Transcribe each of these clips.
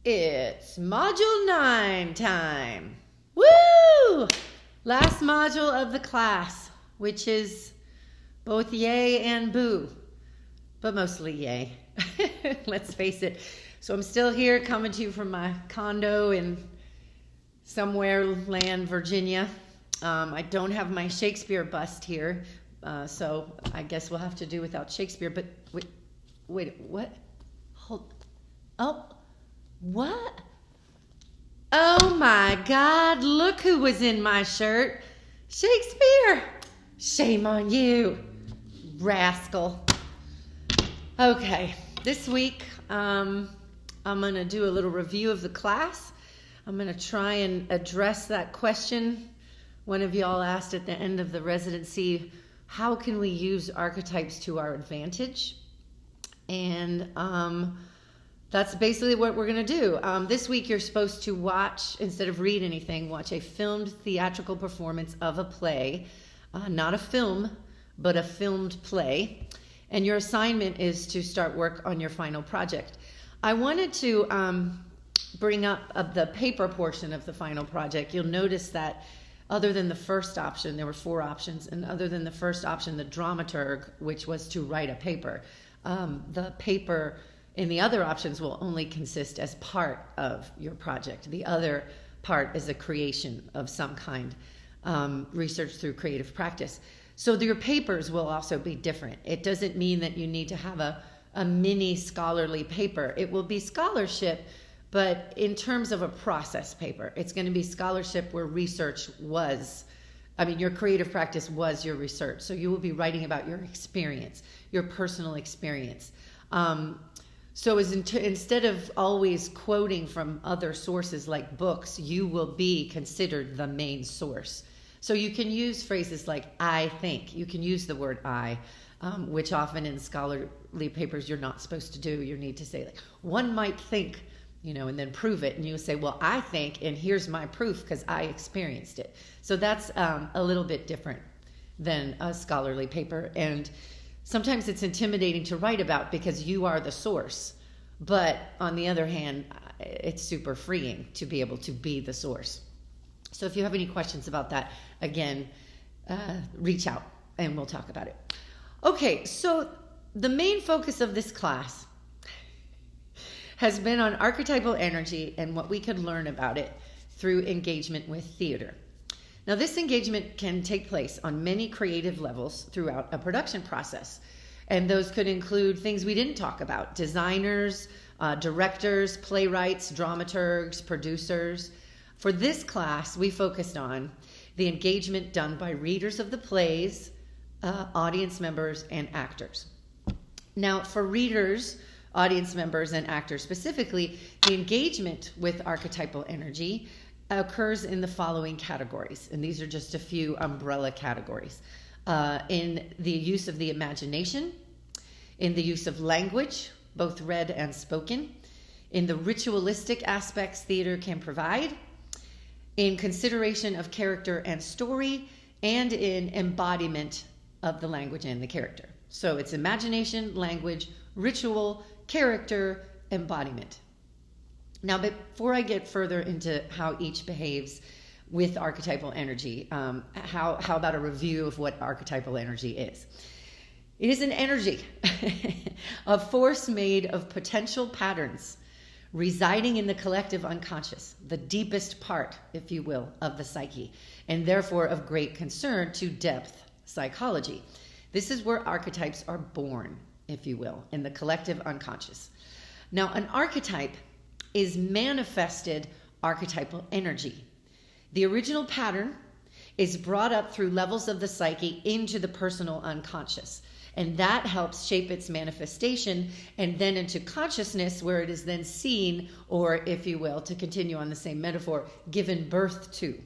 It's Module 9 time. Woo! Last module of the class, which is both yay and boo, but mostly yay. Let's face it. So I'm still here coming to you from my condo in somewhere land, Virginia. I don't have my Shakespeare bust here, so I guess we'll have to do without Shakespeare. But wait, what? What? Oh my God, look who was in my shirt. Shakespeare! Shame on you, rascal. Okay, this week I'm going to do a little review of the class. I'm going to try and address that question one of y'all asked at the end of the residency, how can we use archetypes to our advantage? And that's basically what we're going to do. This week you're supposed to watch, instead of read anything, watch a filmed theatrical performance of a play. Not a film, but a filmed play. And your assignment is to start work on your final project. I wanted to bring up the paper portion of the final project. You'll notice that other than the first option, there were 4 options, and other than the first option, the dramaturg, which was to write a paper, the paper in the other options will only consist as part of your project. The other part is a creation of some kind, research through creative practice. So your papers will also be different. It doesn't mean that you need to have a mini scholarly paper. It will be scholarship, but in terms of a process paper. It's going to be scholarship where research your creative practice was your research. So you will be writing about your experience, your personal experience. So instead of always quoting from other sources like books, you will be considered the main source. So you can use phrases like, I think. You can use the word I, which often in scholarly papers you're not supposed to do. You need to say, like, one might think, and then prove it. And you say, well, I think, and here's my proof because I experienced it. So that's a little bit different than a scholarly paper. And sometimes it's intimidating to write about because you are the source. But on the other hand, it's super freeing to be able to be the source. So if you have any questions about that, again, reach out and we'll talk about it. Okay, so the main focus of this class has been on archetypal energy and what we could learn about it through engagement with theater. Now, this engagement can take place on many creative levels throughout a production process. And those could include things we didn't talk about: designers, directors, playwrights, dramaturgs, producers. For this class, we focused on the engagement done by readers of the plays, audience members, and actors. Now, for readers, audience members, and actors specifically, the engagement with archetypal energy occurs in the following categories. And these are just a few umbrella categories. In the use of the imagination, in the use of language, both read and spoken, in the ritualistic aspects theater can provide, in consideration of character and story, and in embodiment of the language and the character. So it's imagination, language, ritual, character, embodiment. Now, before I get further into how each behaves with archetypal energy, how about a review of what archetypal energy is? It is an energy, a force made of potential patterns residing in the collective unconscious, the deepest part, if you will, of the psyche, and therefore of great concern to depth psychology. This is where archetypes are born, if you will, in the collective unconscious. Now, an archetype is manifested archetypal energy. The original pattern is brought up through levels of the psyche into the personal unconscious. And that helps shape its manifestation and then into consciousness, where it is then seen, or if you will, to continue on the same metaphor, given birth to.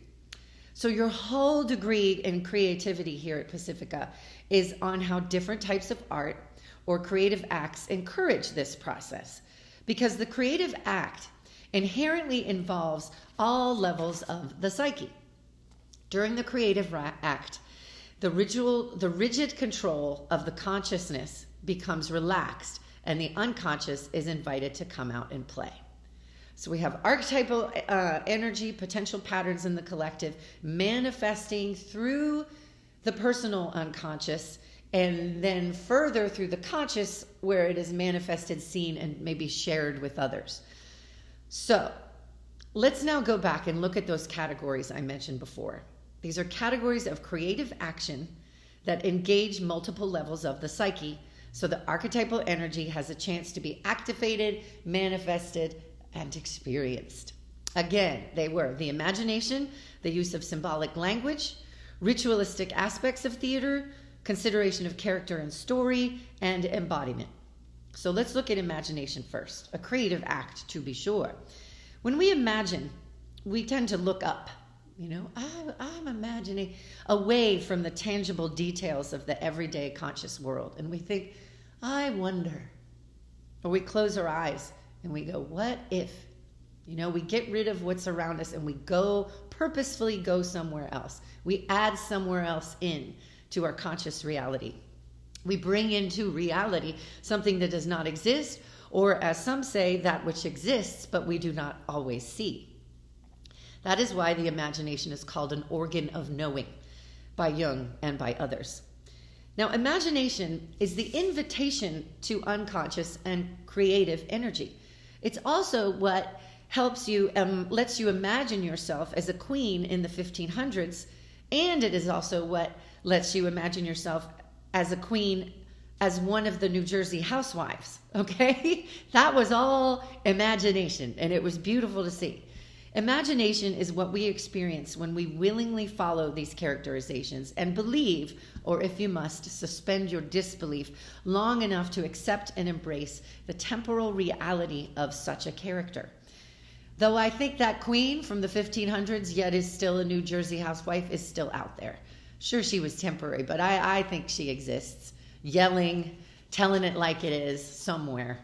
So your whole degree in creativity here at Pacifica is on how different types of art or creative acts encourage this process. Because the creative act inherently involves all levels of the psyche. During the creative act, the rigid control of the consciousness becomes relaxed, and the unconscious is invited to come out and play. So we have archetypal energy, potential patterns in the collective, manifesting through the personal unconscious, and then further through the conscious, where it is manifested, seen, and maybe shared with others. So let's now go back and look at those categories I mentioned before. These are categories of creative action that engage multiple levels of the psyche, so the archetypal energy has a chance to be activated, manifested, and experienced. Again, they were the imagination, the use of symbolic language, ritualistic aspects of theater, consideration of character and story, and embodiment. So let's look at imagination first, a creative act to be sure. When we imagine, we tend to look up. I'm imagining away from the tangible details of the everyday conscious world. And we think, I wonder. Or we close our eyes and we go, what if? We get rid of what's around us and we purposefully go somewhere else. We add somewhere else in to our conscious reality. We bring into reality something that does not exist, or as some say, that which exists, but we do not always see. That is why the imagination is called an organ of knowing by Jung and by others. Now, imagination is the invitation to unconscious and creative energy. It's also what helps you, lets you imagine yourself as a queen in the 1500s, and it is also what lets you imagine yourself as a queen, as one of the New Jersey housewives, okay? That was all imagination, and it was beautiful to see. Imagination is what we experience when we willingly follow these characterizations and believe, or if you must, suspend your disbelief long enough to accept and embrace the temporal reality of such a character. Though I think that queen from the 1500s, yet is still a New Jersey housewife, is still out there. Sure, she was temporary, but I think she exists, yelling, telling it like it is somewhere.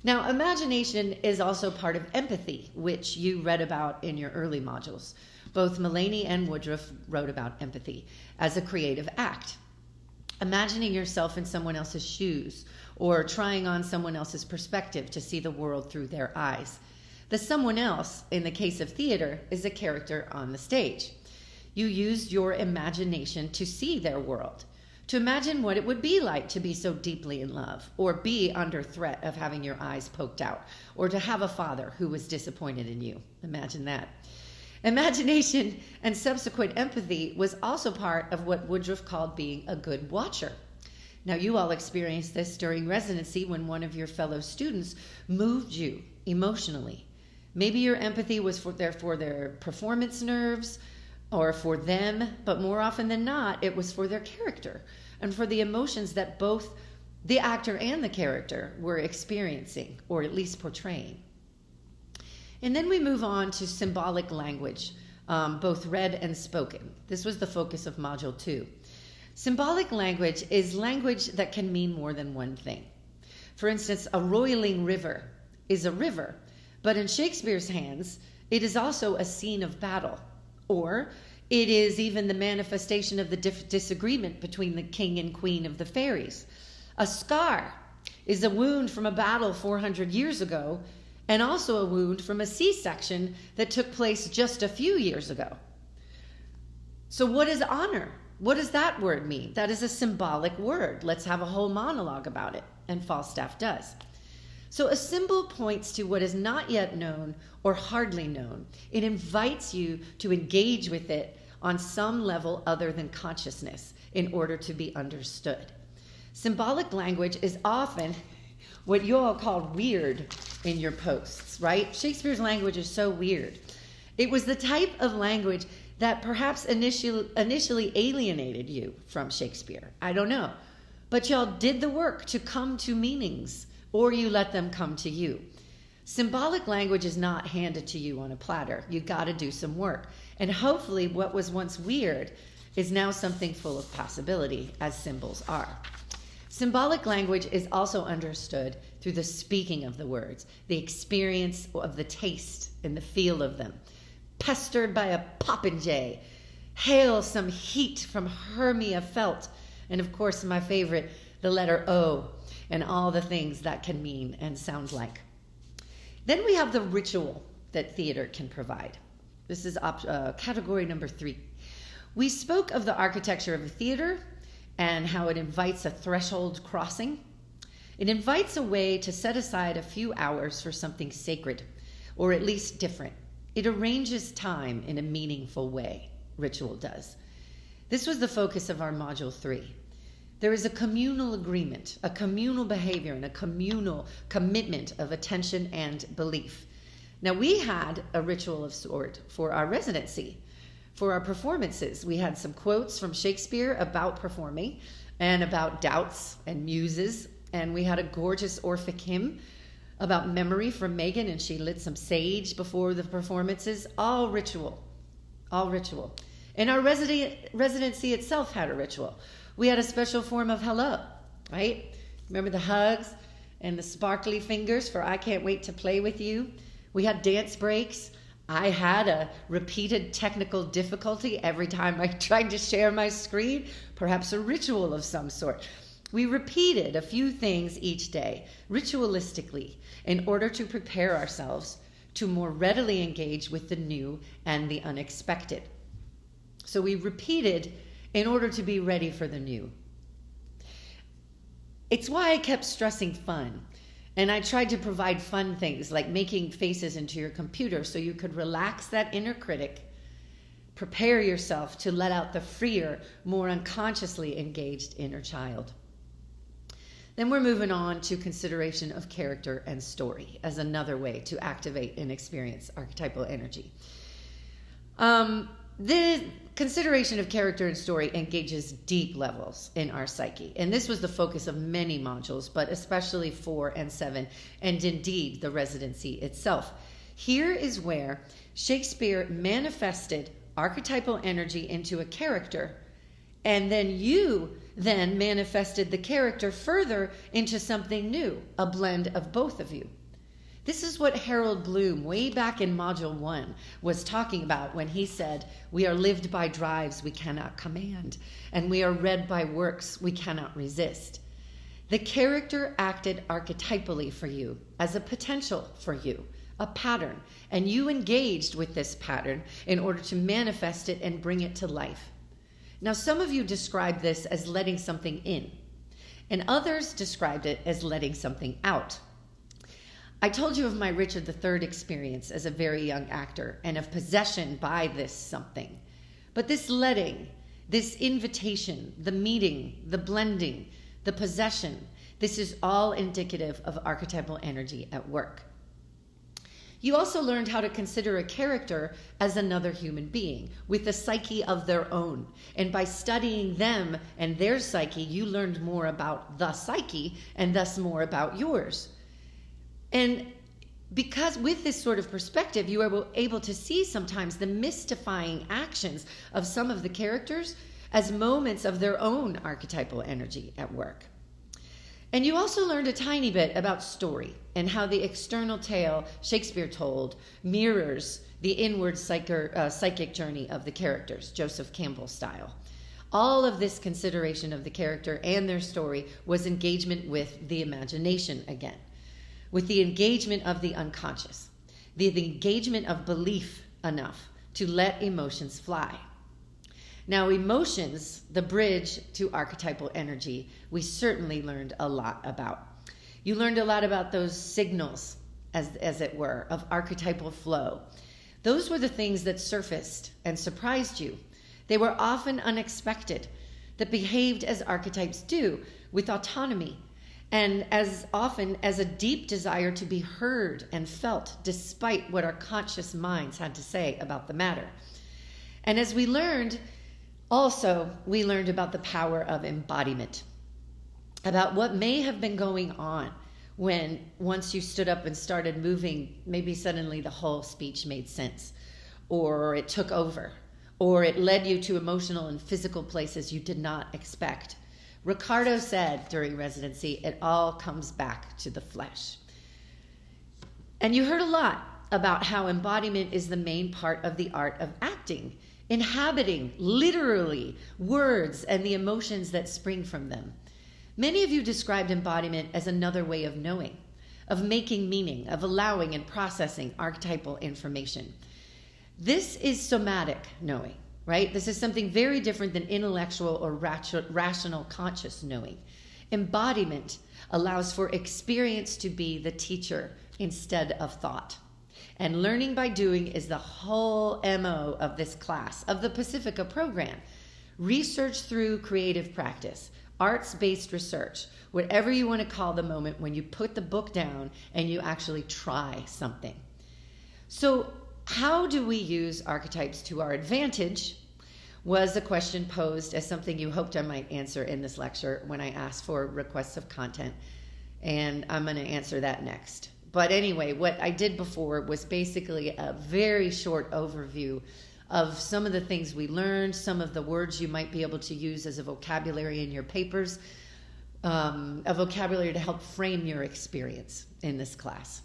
Now, imagination is also part of empathy, which you read about in your early modules. Both Mulaney and Woodruff wrote about empathy as a creative act. Imagining yourself in someone else's shoes or trying on someone else's perspective to see the world through their eyes. The someone else, in the case of theater, is a character on the stage. You used your imagination to see their world, to imagine what it would be like to be so deeply in love, or be under threat of having your eyes poked out, or to have a father who was disappointed in you. Imagine that. Imagination and subsequent empathy was also part of what Woodruff called being a good watcher. Now, you all experienced this during residency when one of your fellow students moved you emotionally. Maybe your empathy was for their performance nerves, or for them, but more often than not, it was for their character and for the emotions that both the actor and the character were experiencing, or at least portraying. And then we move on to symbolic language, both read and spoken. This was the focus of Module 2. Symbolic language is language that can mean more than one thing. For instance, a roiling river is a river, but in Shakespeare's hands, it is also a scene of battle. Or it is even the manifestation of the disagreement between the king and queen of the fairies. A scar is a wound from a battle 400 years ago, and also a wound from a C-section that took place just a few years ago. So what is honor? What does that word mean? That is a symbolic word. Let's have a whole monologue about it, and Falstaff does. So a symbol points to what is not yet known or hardly known. It invites you to engage with it on some level other than consciousness in order to be understood. Symbolic language is often what you all call weird in your posts, right? Shakespeare's language is so weird. It was the type of language that perhaps initially alienated you from Shakespeare. I don't know. But y'all did the work to come to meanings, or you let them come to you. Symbolic language is not handed to you on a platter. You got to do some work. And hopefully what was once weird is now something full of possibility, as symbols are. Symbolic language is also understood through the speaking of the words, the experience of the taste and the feel of them. Pestered by a popinjay, hail some heat from Hermia felt, and of course my favorite, the letter O, and all the things that can mean and sound like. Then we have the ritual that theater can provide. This is category number 3. We spoke of the architecture of a theater and how it invites a threshold crossing. It invites a way to set aside a few hours for something sacred, or at least different. It arranges time in a meaningful way, ritual does. This was the focus of our Module 3. There is a communal agreement, a communal behavior, and a communal commitment of attention and belief. Now, we had a ritual of sort for our residency. For our performances, we had some quotes from Shakespeare about performing and about doubts and muses. And we had a gorgeous Orphic hymn about memory from Megan, and she lit some sage before the performances. All ritual, all ritual. And our residency itself had a ritual. We had a special form of hello, right? Remember the hugs and the sparkly fingers for I can't wait to play with you. We had dance breaks. I had a repeated technical difficulty every time I tried to share my screen, perhaps a ritual of some sort. We repeated a few things each day, ritualistically, in order to prepare ourselves to more readily engage with the new and the unexpected. So we repeated in order to be ready for the new. It's why I kept stressing fun. And I tried to provide fun things like making faces into your computer so you could relax that inner critic, prepare yourself to let out the freer, more unconsciously engaged inner child. Then we're moving on to consideration of character and story as another way to activate and experience archetypal energy. The consideration of character and story engages deep levels in our psyche. And this was the focus of many modules, but especially 4 and 7, and indeed the residency itself. Here is where Shakespeare manifested archetypal energy into a character, and then you then manifested the character further into something new, a blend of both of you. This is what Harold Bloom, way back in Module 1, was talking about when he said, we are lived by drives we cannot command, and we are read by works we cannot resist. The character acted archetypally for you, as a potential for you, a pattern, and you engaged with this pattern in order to manifest it and bring it to life. Now, some of you described this as letting something in, and others described it as letting something out. I told you of my Richard III experience as a very young actor and of possession by this something. But this letting, this invitation, the meeting, the blending, the possession, this is all indicative of archetypal energy at work. You also learned how to consider a character as another human being with a psyche of their own. And by studying them and their psyche, you learned more about the psyche and thus more about yours. And because with this sort of perspective, you are able to see sometimes the mystifying actions of some of the characters as moments of their own archetypal energy at work. And you also learned a tiny bit about story and how the external tale Shakespeare told mirrors the inward psychic journey of the characters, Joseph Campbell style. All of this consideration of the character and their story was engagement with the imagination again, with the engagement of the unconscious, the engagement of belief enough to let emotions fly. Now, emotions, the bridge to archetypal energy, we certainly learned a lot about. You learned a lot about those signals, as it were, of archetypal flow. Those were the things that surfaced and surprised you. They were often unexpected, that behaved as archetypes do, with autonomy, and as often as a deep desire to be heard and felt despite what our conscious minds had to say about the matter. And as we learned, also, we learned about the power of embodiment, about what may have been going on when once you stood up and started moving, maybe suddenly the whole speech made sense, or it took over, or it led you to emotional and physical places you did not expect. Ricardo said during residency, it all comes back to the flesh. And you heard a lot about how embodiment is the main part of the art of acting, inhabiting literally words and the emotions that spring from them. Many of you described embodiment as another way of knowing, of making meaning, of allowing and processing archetypal information. This is somatic knowing, right? This is something very different than intellectual or rational conscious knowing. Embodiment allows for experience to be the teacher instead of thought. And learning by doing is the whole MO of this class, of the Pacifica program. Research through creative practice, arts-based research, whatever you want to call the moment when you put the book down and you actually try something. So how do we use archetypes to our advantage was a question posed as something you hoped I might answer in this lecture when I asked for requests of content. And I'm going to answer that next. But anyway, what I did before was basically a very short overview of some of the things we learned, some of the words you might be able to use as a vocabulary in your papers, a vocabulary to help frame your experience in this class.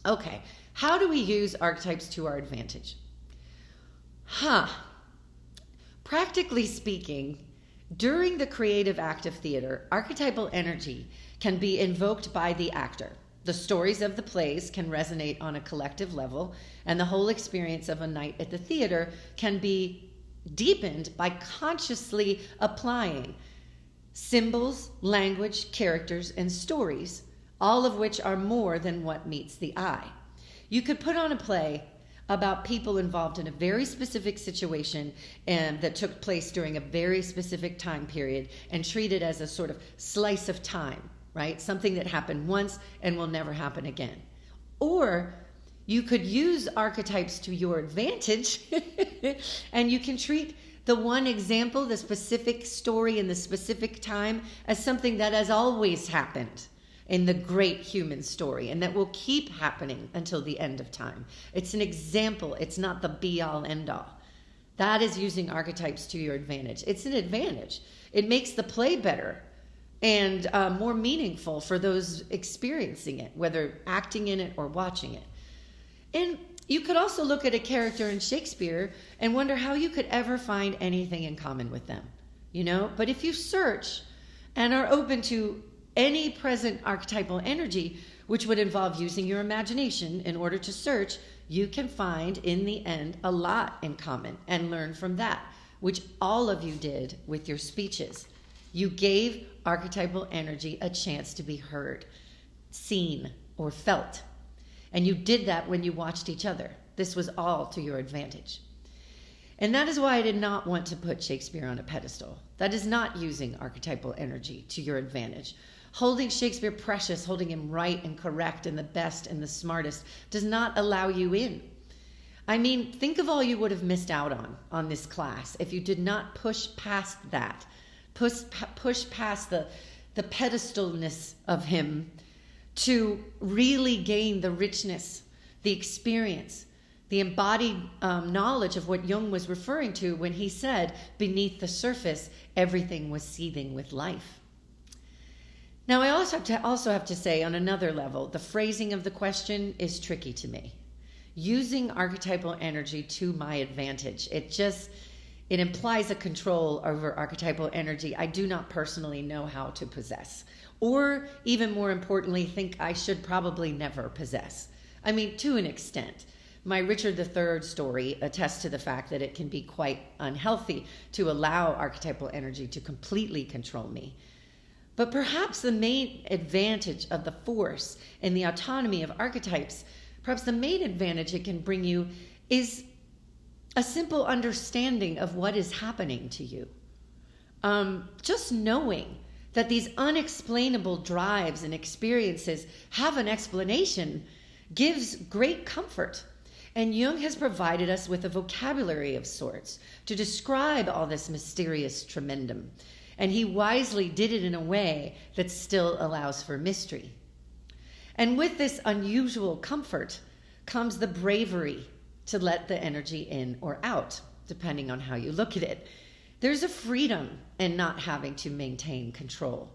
Okay, how do we use archetypes to our advantage? Practically speaking, during the creative act of theater, archetypal energy can be invoked by the actor. The stories of the plays can resonate on a collective level, and the whole experience of a night at the theater can be deepened by consciously applying symbols, language, characters, and stories, all of which are more than what meets the eye. You could put on a play about people involved in a very specific situation and that took place during a very specific time period and treat it as a sort of slice of time, right? Something that happened once and will never happen again. Or you could use archetypes to your advantage and you can treat the one example, the specific story in the specific time, as something that has always happened in the great human story and that will keep happening until the end of time. It's an example. It's not the be-all, end-all. That is using archetypes to your advantage. It's an advantage. It makes the play better and more meaningful for those experiencing it, whether acting in it or watching it. And you could also look at a character in Shakespeare and wonder how you could ever find anything in common with them, you know? But if you search and are open to any present archetypal energy, which would involve using your imagination in order to search, you can find in the end a lot in common and learn from that, which all of you did with your speeches. You gave archetypal energy a chance to be heard, seen, or felt. And you did that when you watched each other. This was all to your advantage. And that is why I did not want to put Shakespeare on a pedestal. That is not using archetypal energy to your advantage. Holding Shakespeare precious, holding him right and correct and the best and the smartest does not allow you in. I mean, think of all you would have missed out on this class if you did not push past that. Push past the pedestalness of him to really gain the richness, the experience, the embodied knowledge of what Jung was referring to when he said, beneath the surface, everything was seething with life. Now, I also have to say on another level, the phrasing of the question is tricky to me. Using archetypal energy to my advantage, it implies a control over archetypal energy I do not personally know how to possess, or even more importantly, think I should probably never possess. I mean, to an extent. My Richard III story attests to the fact that it can be quite unhealthy to allow archetypal energy to completely control me. But perhaps the main advantage of the force and the autonomy of archetypes, perhaps the main advantage it can bring you is a simple understanding of what is happening to you. Just knowing that these unexplainable drives and experiences have an explanation gives great comfort. And Jung has provided us with a vocabulary of sorts to describe all this mysterious tremendum. And he wisely did it in a way that still allows for mystery. And with this unusual comfort comes the bravery to let the energy in or out, depending on how you look at it. There's a freedom in not having to maintain control,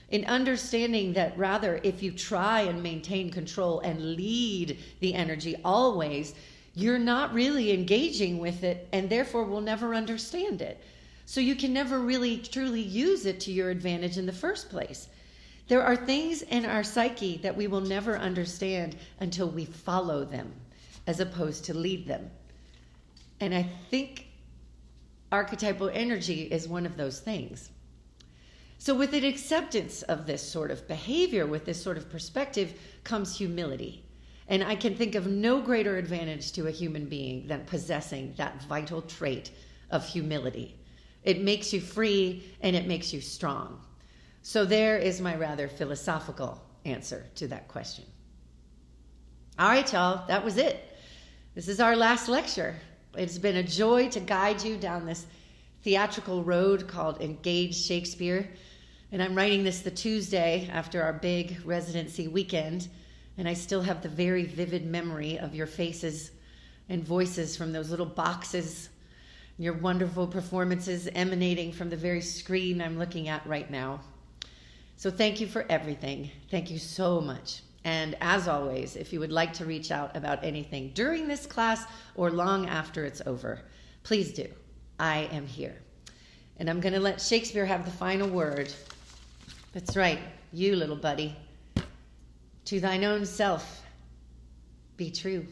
in understanding that rather if you try and maintain control and lead the energy always, you're not really engaging with it and therefore will never understand it. So you can never really truly use it to your advantage in the first place. There are things in our psyche that we will never understand until we follow them, as opposed to lead them. And I think archetypal energy is one of those things. So with an acceptance of this sort of behavior, with this sort of perspective, comes humility. And I can think of no greater advantage to a human being than possessing that vital trait of humility. It makes you free and it makes you strong. So there is my rather philosophical answer to that question. All right, y'all, that was it. This is our last lecture. It's been a joy to guide you down this theatrical road called Engage Shakespeare. And I'm writing this the Tuesday after our big residency weekend. And I still have the very vivid memory of your faces and voices from those little boxes, your wonderful performances emanating from the very screen I'm looking at right now. So thank you for everything. Thank you so much. And as always, if you would like to reach out about anything during this class or long after it's over, please do. I am here. And I'm going to let Shakespeare have the final word. That's right, you little buddy. To thine own self be true.